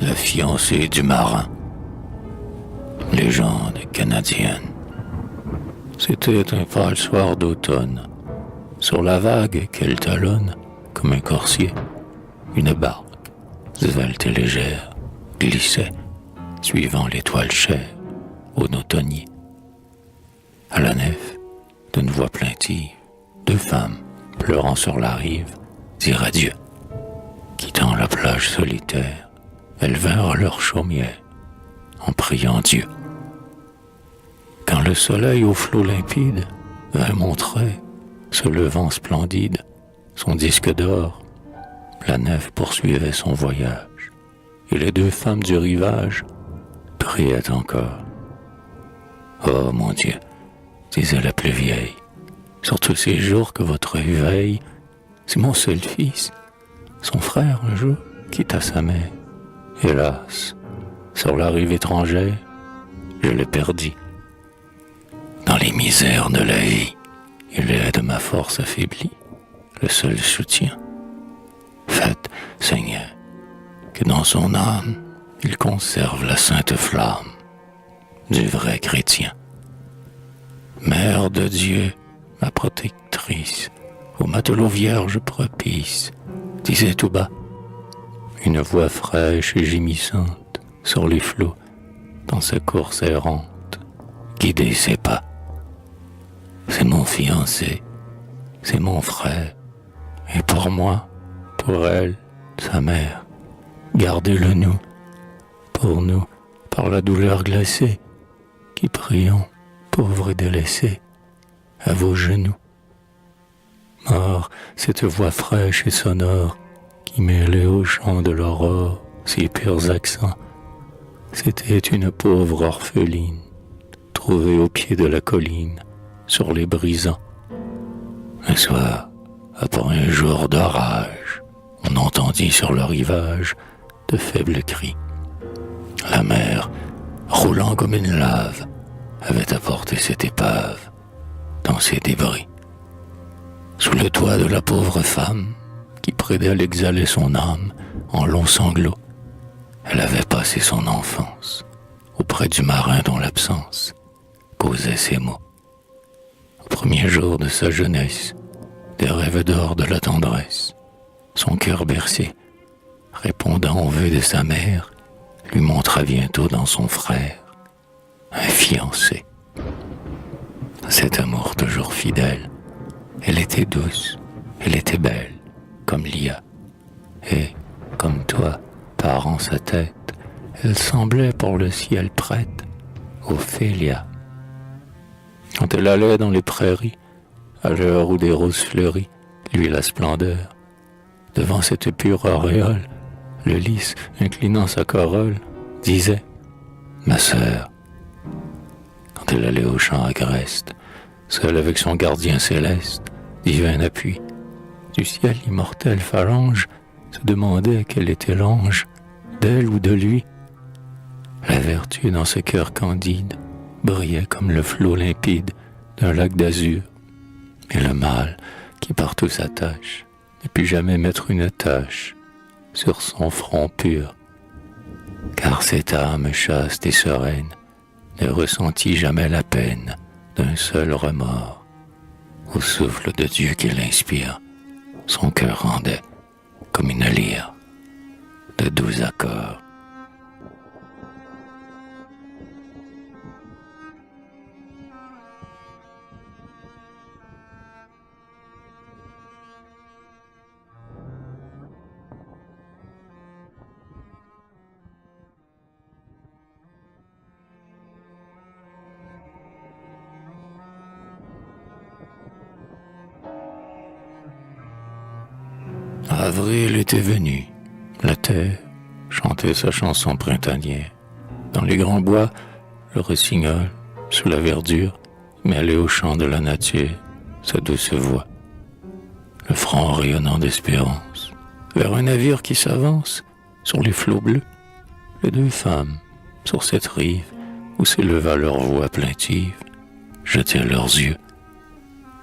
la fiancée du marin. Légende canadienne. C'était un pâle soir d'automne. Sur la vague qu'elle talonne, comme un corsier, une barque, svelte et légère, glissait, suivant l'étoile chère, au automnier. À la nef, d'une voix plaintive, deux femmes, pleurant sur la rive, dirent adieu. Quittant la plage solitaire, elles vinrent à leur chaumière, en priant Dieu. Quand le soleil au flot limpide vint montrer, se levant splendide, son disque d'or, la nef poursuivait son voyage, et les deux femmes du rivage priaient encore. Oh mon Dieu, disait la plus vieille, sur tous ces jours que votre vue veille, c'est mon seul fils. Son frère, un jour, quitta sa mère. Hélas, sur la rive étrangère, je l'ai perdu. Dans les misères de la vie, il est de ma force affaiblie, le seul soutien. Faites, Seigneur, que dans son âme, il conserve la sainte flamme du vrai chrétien. Mère de Dieu, ma protectrice, au matelot vierge propice, disait tout bas, une voix fraîche et gémissante sur les flots, dans sa course errante, guider ses pas. C'est mon fiancé, c'est mon frère, et pour moi, pour elle, sa mère, gardez-le nous, pour nous, par la douleur glacée, qui prions, pauvres et délaissés, à vos genoux. Or, cette voix fraîche et sonore, qui mêlait au chant de l'aurore ses purs accents, c'était une pauvre orpheline, trouvée au pied de la colline, sur les brisants. Un soir, après un jour d'orage, on entendit sur le rivage de faibles cris. La mer, roulant comme une lave, avait apporté cette épave dans ses débris. Sous le toit de la pauvre femme, qui près d'elle exhalait son âme en longs sanglots, elle avait passé son enfance auprès du marin dont l'absence causait ces mots. Au premier jour de sa jeunesse, des rêves d'or de la tendresse, son cœur bercé, répondant aux vœux de sa mère, lui montra bientôt dans son frère un fiancé. Cet amour toujours fidèle, elle était douce, elle était belle, comme Lia, et, comme toi, parant sa tête, elle semblait pour le ciel prête, Ophélia. Quand elle allait dans les prairies, à l'heure où des roses fleuries luient la splendeur, devant cette pure auréole, le lys, inclinant sa corolle, disait « Ma sœur ». Quand elle allait au champ agreste, seule avec son gardien céleste, divin appui, du ciel l'immortelle phalange se demandait quel était l'ange, d'elle ou de lui. La vertu dans ce cœur candide brillait comme le flot limpide d'un lac d'azur, et le mal qui partout s'attache ne put jamais mettre une tache sur son front pur, car cette âme chaste et sereine ne ressentit jamais la peine d'un seul remords. Au souffle de Dieu qui l'inspire, son cœur rendait comme une lyre de 12 accords. Avril était venu, la terre chantait sa chanson printanière. Dans les grands bois, le rossignol, sous la verdure, mêlait au chant de la nature sa douce voix. Le front rayonnant d'espérance, vers un navire qui s'avance sur les flots bleus, les deux femmes, sur cette rive où s'éleva leur voix plaintive, jetaient leurs yeux,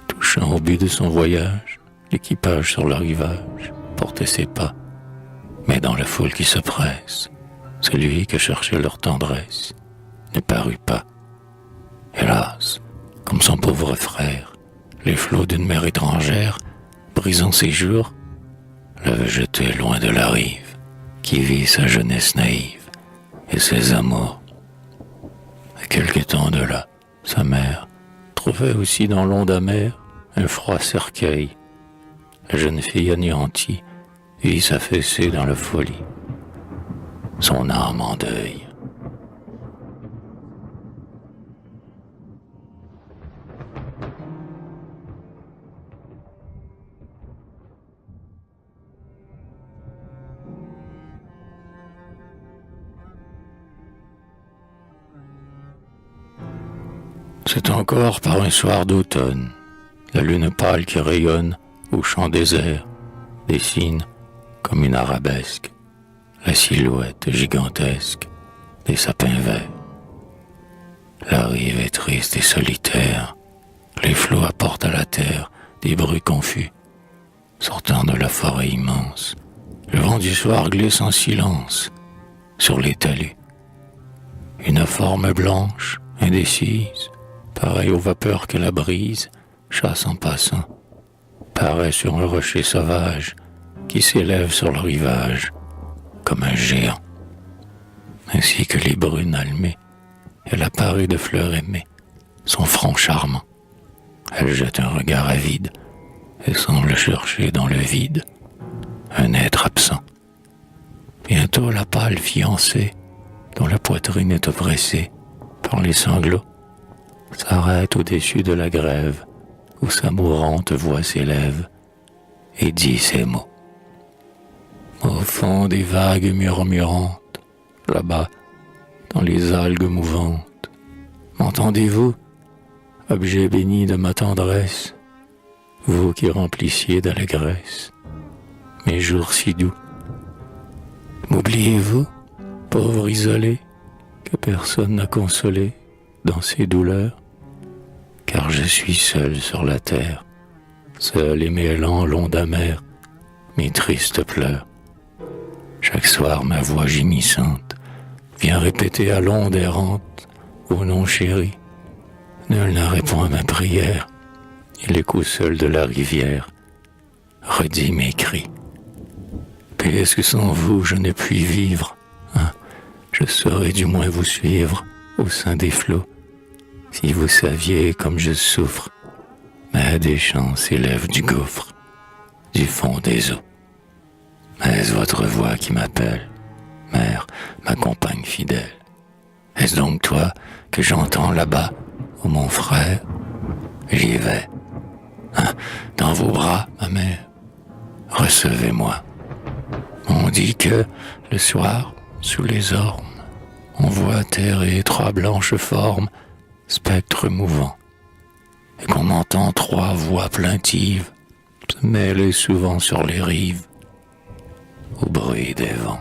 touchant au but de son voyage, l'équipage sur le rivage portait ses pas, mais dans la foule qui se presse, celui que cherchait leur tendresse, ne parut pas. Hélas, comme son pauvre frère, les flots d'une mer étrangère, brisant ses jours, l'avaient jeté loin de la rive, qui vit sa jeunesse naïve et ses amours. À quelque temps de là, sa mère trouvait aussi dans l'onde amère un froid cercueil. La jeune fille anéantie vit s'affaisser dans la folie, son âme en deuil. C'est encore par un soir d'automne, la lune pâle qui rayonne au champ désert dessine comme une arabesque la silhouette gigantesque des sapins verts. La rive est triste et solitaire, les flots apportent à la terre des bruits confus. Sortant de la forêt immense, le vent du soir glisse en silence sur les talus. Une forme blanche, indécise, pareille aux vapeurs que la brise chasse en passant, paraît sur un rocher sauvage qui s'élève sur le rivage comme un géant. Ainsi que les brunes allumées, elle apparaît de fleurs aimées, son front charmant. Elle jette un regard avide et semble chercher dans le vide un être absent. Bientôt la pâle fiancée, dont la poitrine est oppressée par les sanglots, s'arrête au-dessus de la grève où sa mourante voix s'élève et dit ces mots. Au fond des vagues murmurantes, là-bas, dans les algues mouvantes, m'entendez-vous, objet béni de ma tendresse, vous qui remplissiez d'allégresse mes jours si doux? M'oubliez-vous, pauvre isolé, que personne n'a consolé dans ses douleurs? Car je suis seul sur la terre, seul et mêlant l'onde amère mes tristes pleurs. Chaque soir ma voix gémissante vient répéter à l'onde errante ô nom chéri. Nul n'a répond à ma prière, et l'écho seul de la rivière redit mes cris. Puisque sans vous je ne puis vivre, hein, je saurais du moins vous suivre au sein des flots. Si vous saviez comme je souffre, ma déchance s'élève du gouffre, du fond des eaux. Est-ce votre voix qui m'appelle, mère, ma compagne fidèle? Est-ce donc toi que j'entends là-bas, ô mon frère? J'y vais. Hein, dans vos bras, ma mère, recevez-moi. On dit que, le soir, sous les ormes, on voit terrer trois blanches formes, spectres mouvants, et qu'on entend trois voix plaintives se mêler souvent sur les rives, au bruit des vents.